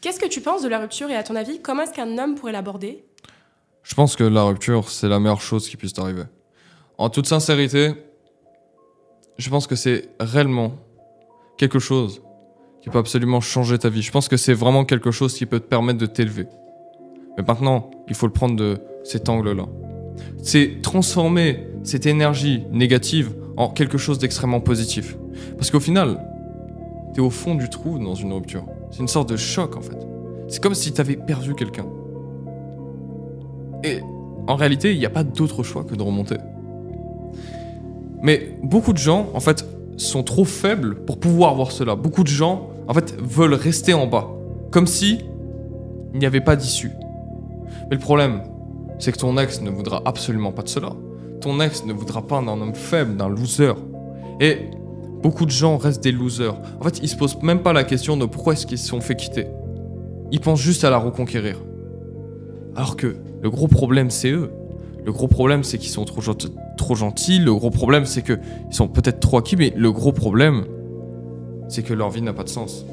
Qu'est-ce que tu penses de la rupture et à ton avis, comment est-ce qu'un homme pourrait l'aborder? Je pense que la rupture, c'est la meilleure chose qui puisse t'arriver. En toute sincérité, je pense que c'est réellement quelque chose qui peut absolument changer ta vie. Je pense que c'est vraiment quelque chose qui peut te permettre de t'élever. Mais maintenant, il faut le prendre de cet angle-là. C'est transformer cette énergie négative en quelque chose d'extrêmement positif. Parce qu'au final, t'es au fond du trou dans une rupture. C'est une sorte de choc en fait. C'est comme si t'avais perdu quelqu'un. Et en réalité, il n'y a pas d'autre choix que de remonter. Mais beaucoup de gens, en fait, sont trop faibles pour pouvoir voir cela. Beaucoup de gens, en fait, veulent rester en bas. Comme si il n'y avait pas d'issue. Mais le problème, c'est que ton ex ne voudra absolument pas de cela. Ton ex ne voudra pas d'un homme faible, d'un loser. Et beaucoup de gens restent des losers. En fait, ils se posent même pas la question de pourquoi est-ce qu'ils se sont fait quitter. Ils pensent juste à la reconquérir. Alors que le gros problème, c'est eux. Le gros problème, c'est qu'ils sont trop gentils. Le gros problème, c'est qu'ils sont peut-être trop acquis. Mais le gros problème, c'est que leur vie n'a pas de sens.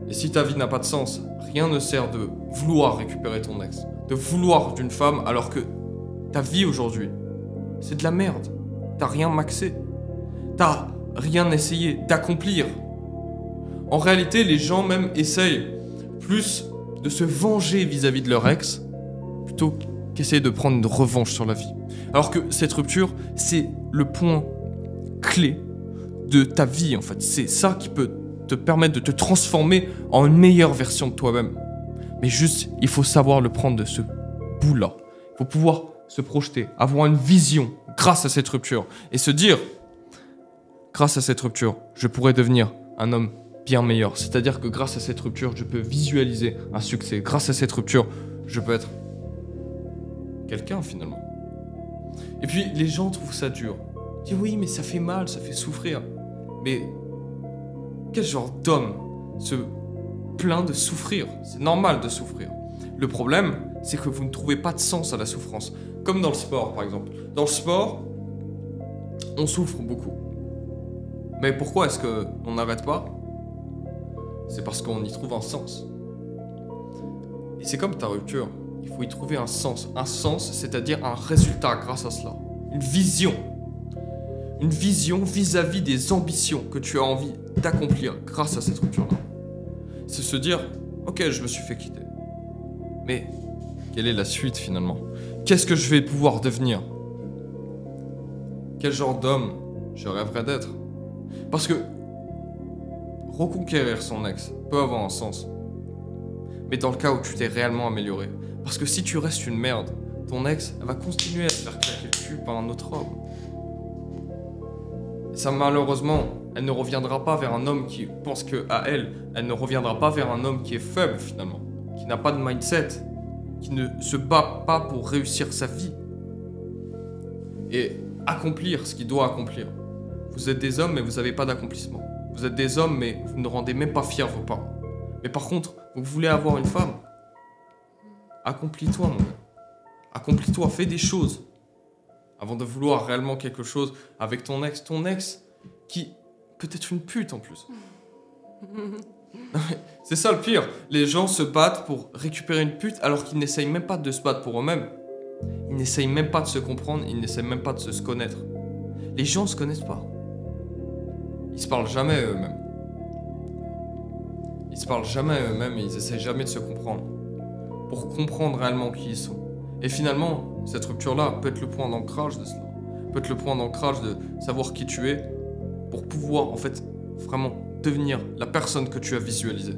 Et si ta vie n'a pas de sens, rien ne sert de vouloir récupérer ton ex. De vouloir d'une femme alors que ta vie aujourd'hui, c'est de la merde. T'as rien maxé. T'as rien essayé d'accomplir. En réalité, les gens même essayent plus de se venger vis-à-vis de leur ex plutôt qu'essayer de prendre une revanche sur la vie. Alors que cette rupture, c'est le point clé de ta vie en fait. C'est ça qui peut te permettre de te transformer en une meilleure version de toi-même. Mais juste, il faut savoir le prendre de ce bout-là. Il faut pouvoir se projeter, avoir une vision grâce à cette rupture et se dire, grâce à cette rupture, je pourrais devenir un homme bien meilleur. C'est-à-dire que grâce à cette rupture, je peux visualiser un succès. Grâce à cette rupture, je peux être quelqu'un finalement. Et puis les gens trouvent ça dur. Ils disent oui, mais ça fait mal, ça fait souffrir. Mais quel genre d'homme se plaint de souffrir? C'est normal de souffrir. Le problème, c'est que vous ne trouvez pas de sens à la souffrance. Comme dans le sport, par exemple. Dans le sport, on souffre beaucoup. Mais pourquoi est-ce qu'on n'arrête pas? C'est parce qu'on y trouve un sens. Et c'est comme ta rupture. Il faut y trouver un sens. Un sens, c'est-à-dire un résultat grâce à cela. Une vision. Une vision vis-à-vis des ambitions que tu as envie d'accomplir grâce à cette rupture-là. C'est se dire, ok, je me suis fait quitter. Mais quelle est la suite finalement? Qu'est-ce que je vais pouvoir devenir? Quel genre d'homme je rêverais d'être? Parce que reconquérir son ex peut avoir un sens. Mais dans le cas où tu t'es réellement amélioré. Parce que si tu restes une merde, ton ex elle va continuer à se faire claquer le cul par un autre homme. Et ça, malheureusement, elle ne reviendra pas vers un homme qui pense que à elle. Elle ne reviendra pas vers un homme qui est faible finalement, qui n'a pas de mindset, qui ne se bat pas pour réussir sa vie et accomplir ce qu'il doit accomplir. Vous êtes des hommes, mais vous n'avez pas d'accomplissement. Vous êtes des hommes, mais vous ne rendez même pas fiers vos parents. Mais par contre, vous voulez avoir une femme? Accomplis-toi, mon gars. Accomplis-toi, fais des choses. Avant de vouloir réellement quelque chose avec ton ex. Ton ex qui peut être une pute en plus. C'est ça le pire. Les gens se battent pour récupérer une pute alors qu'ils n'essayent même pas de se battre pour eux-mêmes. Ils n'essayent même pas de se comprendre, ils n'essayent même pas de se connaître. Les gens ne se connaissent pas. Ils se parlent jamais eux-mêmes. Ils se parlent jamais eux-mêmes et ils essayent jamais de se comprendre. Pour comprendre réellement qui ils sont. Et finalement, cette rupture-là peut être le point d'ancrage de cela. Peut être le point d'ancrage de savoir qui tu es pour pouvoir, en fait, vraiment devenir la personne que tu as visualisée.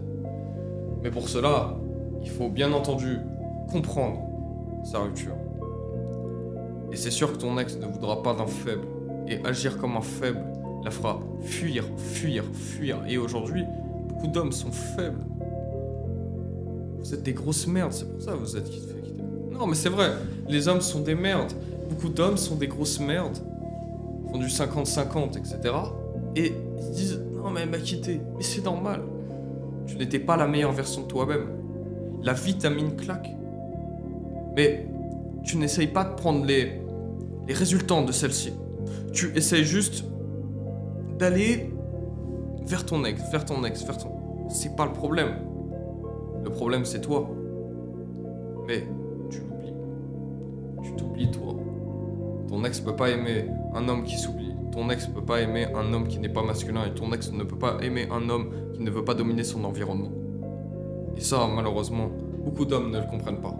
Mais pour cela, il faut bien entendu comprendre sa rupture. Et c'est sûr que ton ex ne voudra pas d'un faible. Et agir comme un faible la fera fuir, fuir, fuir. Et aujourd'hui, beaucoup d'hommes sont faibles. Vous êtes des grosses merdes, c'est pour ça que vous êtes quitter. Non, mais c'est vrai, les hommes sont des merdes. Beaucoup d'hommes sont des grosses merdes. Font du 50-50, etc. Et ils se disent, non mais elle m'a quitté. Mais c'est normal. Tu n'étais pas la meilleure version de toi-même. La vie t'a mis une claque. Mais tu n'essayes pas de prendre les résultats de celle-ci. Tu essayes juste d'aller vers ton ex, c'est pas le problème. Le problème, c'est toi. Mais tu l'oublies. Tu t'oublies, toi. Ton ex peut pas aimer un homme qui s'oublie. Ton ex peut pas aimer un homme qui n'est pas masculin. Et ton ex ne peut pas aimer un homme qui ne veut pas dominer son environnement. Et ça, malheureusement, beaucoup d'hommes ne le comprennent pas.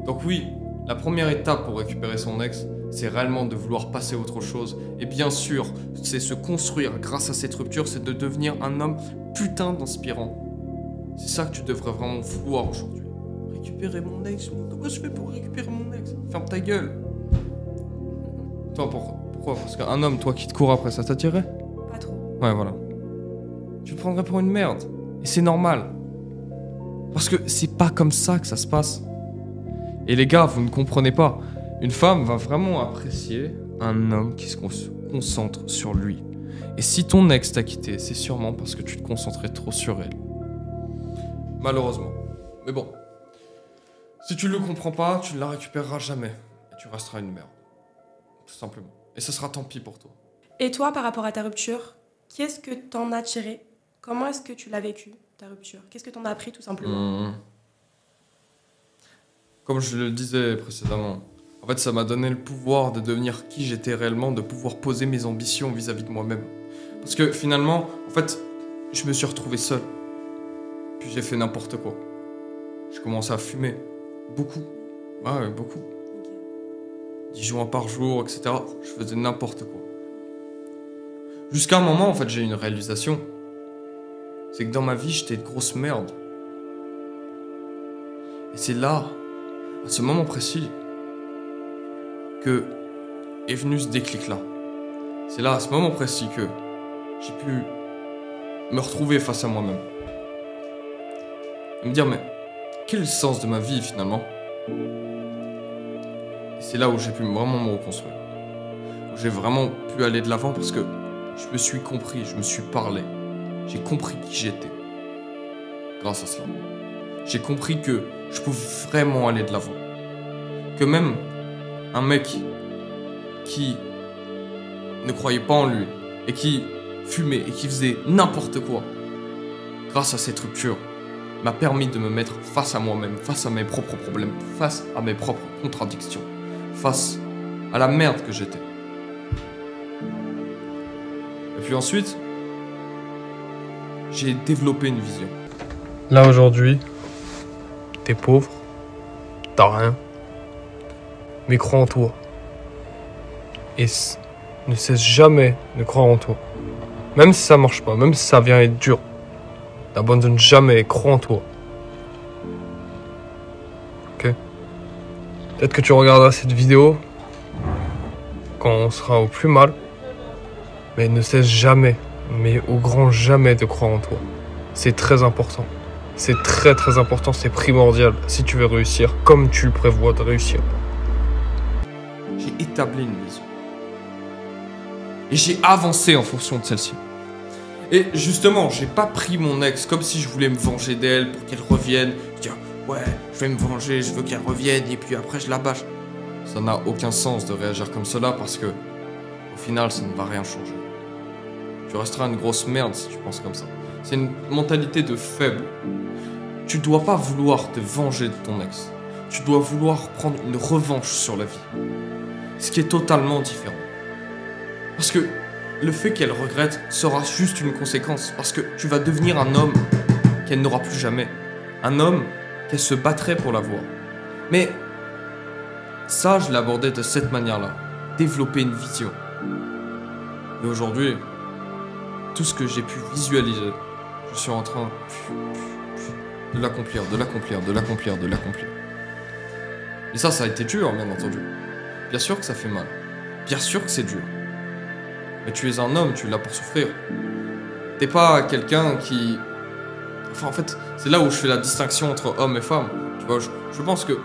Donc oui, la première étape pour récupérer son ex, c'est réellement de vouloir passer à autre chose. Et bien sûr, c'est se construire grâce à cette rupture, c'est de devenir un homme putain d'inspirant. C'est ça que tu devrais vraiment vouloir aujourd'hui. Récupérer mon ex, comment je fais pour récupérer mon ex? Ferme ta gueule. Toi, pourquoi? Parce qu'un homme, toi, qui te court après, ça t'attirait? Pas trop. Ouais, voilà. Tu te prendrais pour une merde. Et c'est normal. Parce que c'est pas comme ça que ça se passe. Et les gars, vous ne comprenez pas. Une femme va vraiment apprécier un homme qui se concentre sur lui. Et si ton ex t'a quitté, c'est sûrement parce que tu te concentrais trop sur elle. Malheureusement. Mais bon. Si tu ne le comprends pas, tu ne la récupéreras jamais. Et tu resteras une merde. Tout simplement. Et ce sera tant pis pour toi. Et toi, par rapport à ta rupture, qu'est-ce que t'en as tiré? Comment est-ce que tu l'as vécu, ta rupture? Qu'est-ce que t'en as appris, tout simplement? Comme je le disais précédemment, en fait, ça m'a donné le pouvoir de devenir qui j'étais réellement, de pouvoir poser mes ambitions vis-à-vis de moi-même. Parce que finalement, en fait, je me suis retrouvé seul. Puis j'ai fait n'importe quoi. J'ai commencé à fumer. Beaucoup. Ouais, beaucoup. Ok. 10 joints par jour, etc. Je faisais n'importe quoi. Jusqu'à un moment, en fait, j'ai eu une réalisation. C'est que dans ma vie, j'étais une grosse merde. Et c'est là, à ce moment précis, que est venu ce déclic-là. C'est là, à ce moment précis, que j'ai pu me retrouver face à moi-même. Et me dire, mais quel est le sens de ma vie, finalement? Et c'est là où j'ai pu vraiment me reconstruire. Où j'ai vraiment pu aller de l'avant parce que je me suis compris, je me suis parlé. J'ai compris qui j'étais. Grâce à cela. J'ai compris que je pouvais vraiment aller de l'avant. Que même un mec qui ne croyait pas en lui et qui fumait et qui faisait n'importe quoi, grâce à cette rupture, m'a permis de me mettre face à moi-même, face à mes propres problèmes, face à mes propres contradictions, face à la merde que j'étais. Et puis ensuite, j'ai développé une vision. Là aujourd'hui, t'es pauvre, t'as rien, mais crois en toi. Et ne cesse jamais de croire en toi. Même si ça marche pas, même si ça vient être dur, n'abandonne jamais, crois en toi. Ok? Peut-être que tu regarderas cette vidéo quand on sera au plus mal, mais ne cesse jamais, mais au grand jamais de croire en toi. C'est très important. C'est très très important, c'est primordial si tu veux réussir comme tu le prévois de réussir. J'ai établi une vision. Et j'ai avancé en fonction de celle-ci. Et justement, j'ai pas pris mon ex comme si je voulais me venger d'elle pour qu'elle revienne. Dire, ouais, je vais me venger, je veux qu'elle revienne, et puis après je la bâche. Ça n'a aucun sens de réagir comme cela parce que, au final, ça ne va rien changer. Tu resteras une grosse merde si tu penses comme ça. C'est une mentalité de faible. Tu dois pas vouloir te venger de ton ex. Tu dois vouloir prendre une revanche sur la vie. Ce qui est totalement différent. Parce que le fait qu'elle regrette sera juste une conséquence. Parce que tu vas devenir un homme qu'elle n'aura plus jamais. Un homme qu'elle se battrait pour l'avoir. Mais ça, je l'abordais de cette manière-là. Développer une vision. Et aujourd'hui, tout ce que j'ai pu visualiser, je suis en train de l'accomplir, de l'accomplir, de l'accomplir, de l'accomplir. Et ça a été dur, bien entendu. Bien sûr que ça fait mal. Bien sûr que c'est dur. Mais tu es un homme, tu es là pour souffrir. T'es pas quelqu'un qui... Enfin, en fait, c'est là où je fais la distinction entre homme et femme. Tu vois, je pense que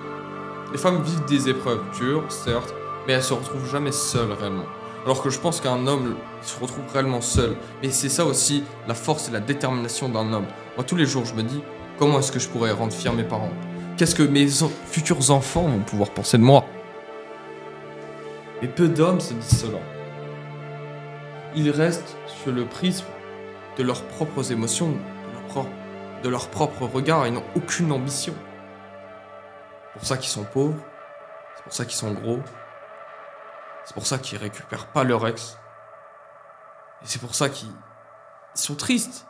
les femmes vivent des épreuves dures, certes, mais elles se retrouvent jamais seules, réellement. Alors que je pense qu'un homme se retrouve réellement seul. Mais c'est ça aussi, la force et la détermination d'un homme. Moi, tous les jours, je me dis, comment est-ce que je pourrais rendre fiers mes parents? Qu'est-ce que mes futurs enfants vont pouvoir penser de moi? Et peu d'hommes se disent cela. Ils restent sur le prisme de leurs propres émotions, de leur propre de leur propre regard, ils n'ont aucune ambition. C'est pour ça qu'ils sont pauvres, c'est pour ça qu'ils sont gros, c'est pour ça qu'ils récupèrent pas leur ex. Et c'est pour ça qu'ils sont tristes.